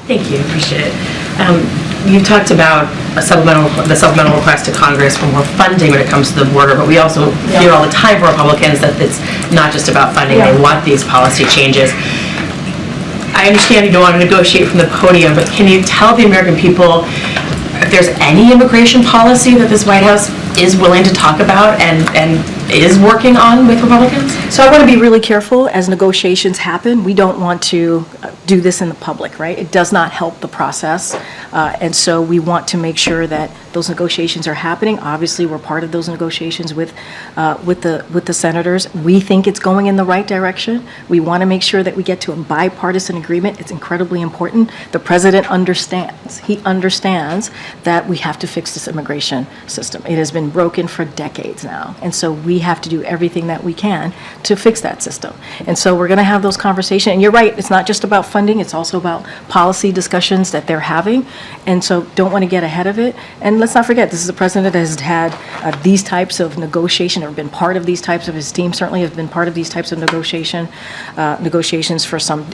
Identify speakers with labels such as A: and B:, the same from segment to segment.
A: Thank you, appreciate it. You talked about the supplemental request to Congress for more funding when it comes to the border, but we also hear all the time from Republicans that it's not just about funding, they want these policy changes. I understand you don't want to negotiate from the podium, but can you tell the American people if there's any immigration policy that this White House is willing to talk about and is working on with Republicans?
B: So I want to be really careful as negotiations happen. We don't want to do this in the public, right? It does not help the process. And so we want to make sure that those negotiations are happening. Obviously, we're part of those negotiations with the senators. We think it's going in the right direction. We want to make sure that we get to a bipartisan agreement. It's incredibly important. The president understands. He understands that we have to fix this immigration system. It has been broken for decades now. And so we have to do everything that we can to fix that system. And so we're going to have those conversations. And you're right, it's not just about funding, it's also about policy discussions that they're having. And so don't want to get ahead of it. And let's not forget, this is a president that has had these types of negotiation, or been part of these types of, his team certainly has been part of these types of negotiations for some,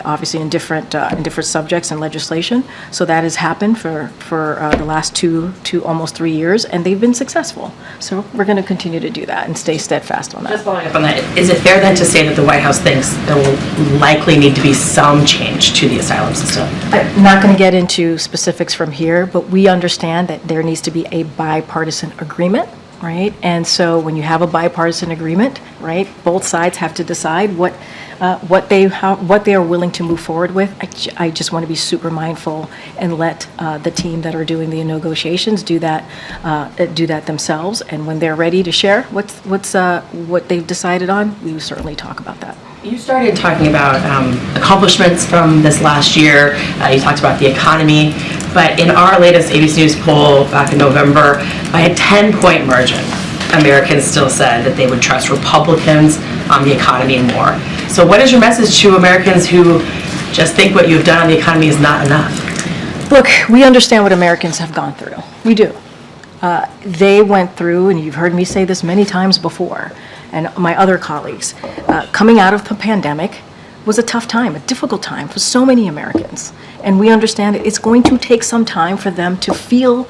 B: obviously in different subjects and legislation. So that has happened for the last two almost 3 years, and they've been successful. So we're going to continue to do that and stay steadfast on that.
A: Just following up on that, is it fair then to say that the White House thinks there will likely need to be some change to the asylum system?
B: I'm not going to get into specifics from here, but we understand that there needs to be a bipartisan agreement, right? And so when you have a bipartisan agreement, right, both sides have to decide what they are willing to move forward with. I just want to be super mindful and let the team that are doing the negotiations do that themselves. And when they're ready to share what they've decided on, we will certainly talk about that.
A: You started talking about accomplishments from this last year. You talked about the economy, but in our latest ABC News poll back in November, by a 10-point margin, Americans still said that they would trust Republicans on the economy more. So what is your message to Americans who just think what you've done on the economy is not enough?
B: Look, we understand what Americans have gone through. We do. They went through, and you've heard me say this many times before, and my other colleagues, coming out of the pandemic was a tough time, a difficult time for so many Americans. And we understand it's going to take some time for them to feel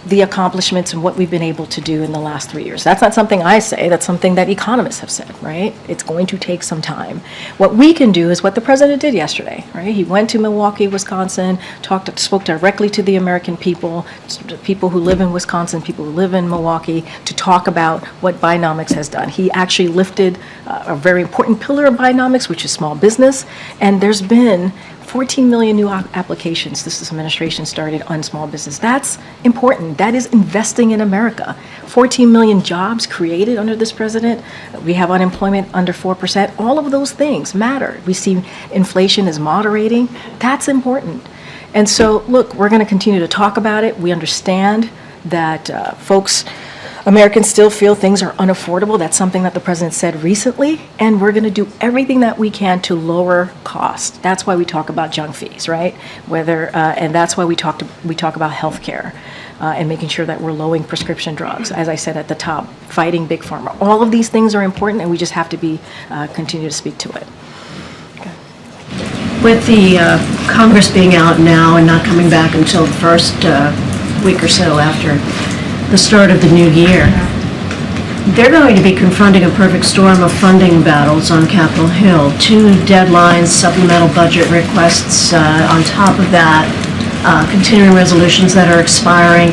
B: the accomplishments and what we've been able to do in the last 3 years. That's not something I say, that's something that economists have said, right? It's going to take some time. What we can do is what the president did yesterday, right? He went to Milwaukee, Wisconsin, spoke directly to the American people, people who live in Wisconsin, people who live in Milwaukee, to talk about what Binomics has done. He actually lifted a very important pillar of Binomics, which is small business, and there's been 14 million new applications this administration started on small business. That's important. That is investing in America. 14 million jobs created under this president. We have unemployment under 4%. All of those things matter. We see inflation is moderating. That's important. And so, look, we're going to continue to talk about it. We understand that Americans still feel things are unaffordable. That's something that the president said recently, and we're going to do everything that we can to lower cost. That's why we talk about junk fees, right? And that's why we talk about health care and making sure that we're lowering prescription drugs. As I said at the top, fighting big pharma. All of these things are important, and we just have to continue to speak to it. Okay.
C: With the Congress being out now and not coming back until the first week or so after the start of the new year, they're going to be confronting a perfect storm of funding battles on Capitol Hill. 2 deadlines, supplemental budget requests on top of that, continuing resolutions that are expiring.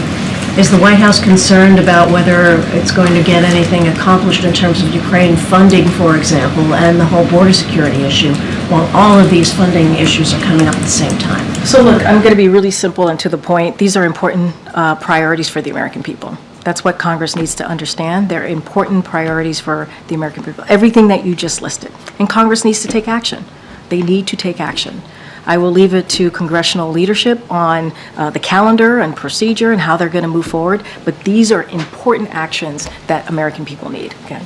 C: Is the White House concerned about whether it's going to get anything accomplished in terms of Ukraine funding, for example, and the whole border security issue, while all of these funding issues are coming up at the same time?
B: So look, I'm going to be really simple and to the point. These are important priorities for the American people. That's what Congress needs to understand. They're important priorities for the American people. Everything that you just listed. And Congress needs to take action. They need to take action. I will leave it to congressional leadership on the calendar and procedure and how they're going to move forward. But these are important actions that American people need. Okay.